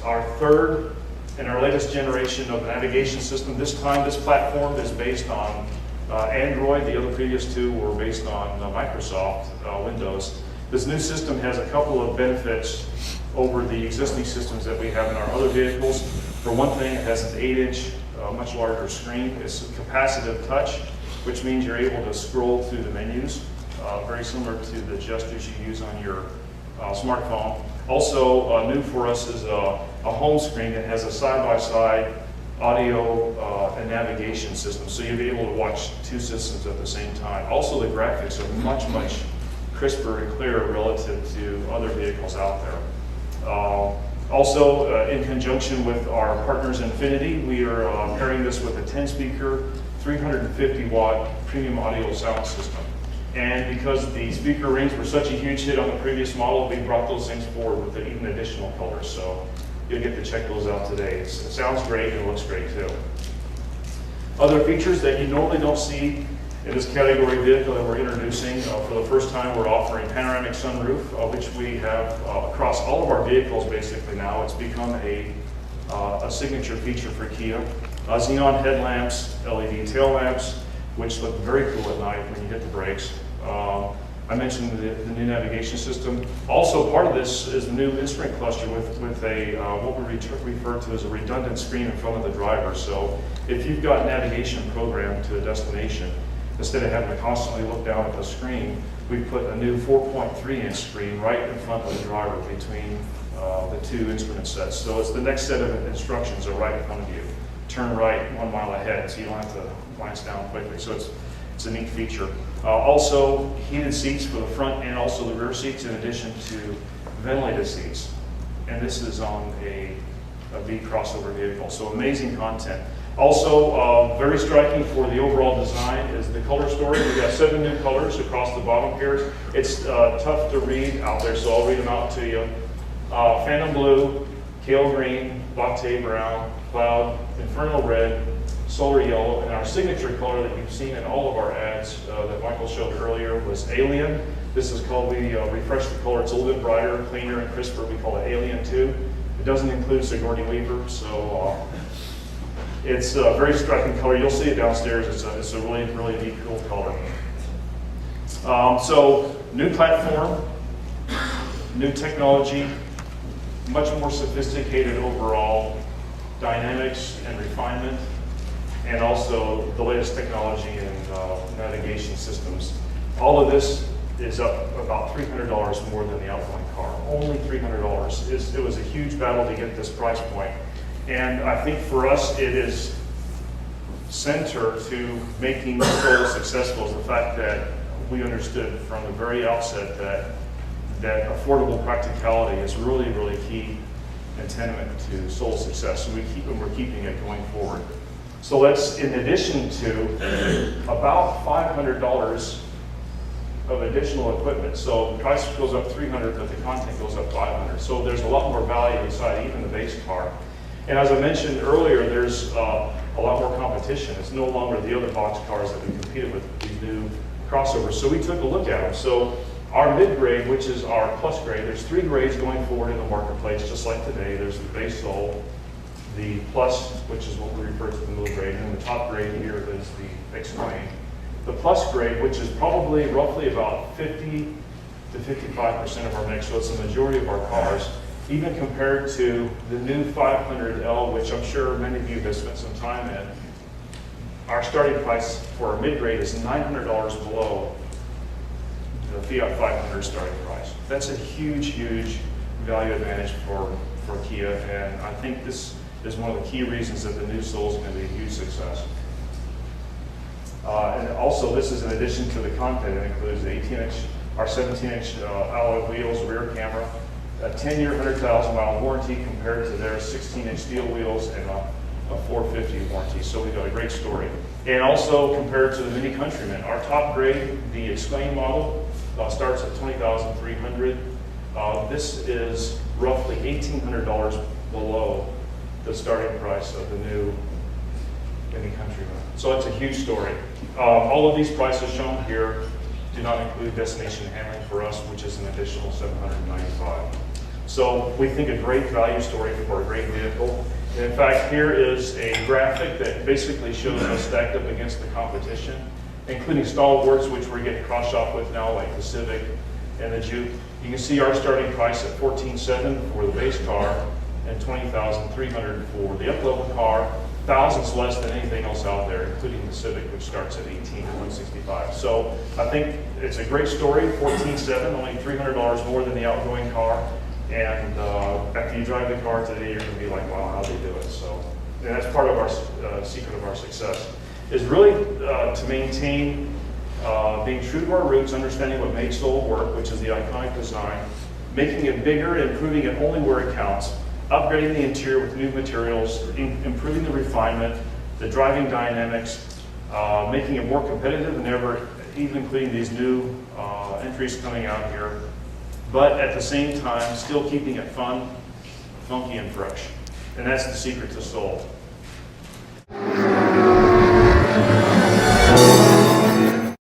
our third and our latest generation of navigation system. This time, this platform is based on Android. The other previous two were based on Microsoft Windows. This new system has a couple of benefits over the existing systems that we have in our other vehicles. For one thing, it has an 8-inch, much larger screen. It's a capacitive touch, which means you're able to scroll through the menus, very similar to the gestures you use on your smartphone. Also, new for us is a home screen that has a side-by-side audio and navigation system, so you'll be able to watch two systems at the same time. Also, the graphics are much, much crisper and clearer relative to other vehicles out there. Also, in conjunction with our partners Infinity, we are pairing this with a 10-speaker, 350-watt premium audio sound system. And because the speaker rings were such a huge hit on the previous model, we brought those things forward with even additional colors. So you'll get to check those out today. It sounds great and it looks great too. Other features that you normally don't see in this category vehicle that we're introducing, for the first time we're offering panoramic sunroof, which we have across all of our vehicles basically now. It's become a signature feature for Kia. Xenon headlamps, LED tail lamps, which look very cool at night when you hit the brakes. I mentioned the new navigation system. Also, part of this is the new instrument cluster with a what we refer to as a redundant screen in front of the driver. So if you've got navigation programmed to a destination, instead of having to constantly look down at the screen, we put a new 4.3-inch screen right in front of the driver between the two instrument sets. So it's the next set of instructions are right in front of you. Turn right 1 mile ahead, so you don't have to glance down quickly. So it's a neat feature. Also, heated seats for the front and also the rear seats, in addition to ventilated seats. And this is on a V crossover vehicle, so amazing content. Also, very striking for the overall design is the color story. We've got 7 new colors across the bottom here. It's tough to read out there, so I'll read them out to you. Phantom Blue, Kale Green, Latte Brown, Cloud, Infernal Red, Solar Yellow, and our signature color that you've seen in all of our ads that Michael showed earlier was Alien. This is called, we refreshed the color. It's a little bit brighter, cleaner, and crisper. We call it Alien 2. It doesn't include Sigourney Weaver, so it's a very striking color. You'll see it downstairs. It's a really, really neat, cool color. So, new platform, new technology, much more sophisticated overall dynamics and refinement, and also the latest technology and navigation systems. All of this is up about $300 more than the outgoing car. Only $300. It was a huge battle to get this price point. And I think for us, it is center to making Soul successful is the fact that we understood from the very outset that affordable practicality is really, really key and tenement to Soul's success. And we're keeping it going forward. So that's in addition to about $500 of additional equipment. So the price goes up $300, but the content goes up $500. So there's a lot more value inside even the base car. And as I mentioned earlier, there's a lot more competition. It's no longer the other box cars that we competed with, these new crossovers. So we took a look at them. So our mid-grade, which is our plus grade, there's 3 grades going forward in the marketplace, just like today. There's the base Soul, the plus, which is what we refer to as the middle grade, and the top grade here is the Explain. The plus grade, which is probably roughly about 50 to 55% of our mix, so it's the majority of our cars, even compared to the new 500L, which I'm sure many of you have spent some time in. Our starting price for our mid-grade is $900 below the Fiat 500 starting price. That's a huge, huge value advantage for Kia, and I think this is one of the key reasons that the new Soul is going to be a huge success. And also, this is in addition to the content. It includes the 18-inch, our 17-inch alloy wheels, rear camera, a 10-year, 100,000-mile warranty compared to their 16-inch steel wheels and a 450 warranty. So we've got a great story. And also compared to the Mini Countryman, our top grade, the Explain model, starts at $20,300. This is roughly $1,800 below the starting price of the new Mini Countryman. So it's a huge story. All of these prices shown here do not include destination handling for us, which is an additional $795. So we think a great value story for a great vehicle. And in fact, here is a graphic that basically shows us stacked up against the competition, including stalwarts, which we're getting cross-shop with now, like the Civic and the Juke. You can see our starting price at $14,700 for the base car and $20,300 for the up-level car, thousands less than anything else out there, including the Civic, which starts at $18,165. So I think it's a great story. $14,700, only $300 more than the outgoing car. And after you drive the car today, you're going to be like, wow, how'd they do it? So and that's part of our secret of our success, is really to maintain being true to our roots, understanding what makes Lowell work, which is the iconic design, making it bigger, improving it only where it counts, upgrading the interior with new materials, improving the refinement, the driving dynamics, making it more competitive than ever, even including these new entries coming out here, but at the same time, still keeping it fun, funky, and fresh. And that's the secret to Soul.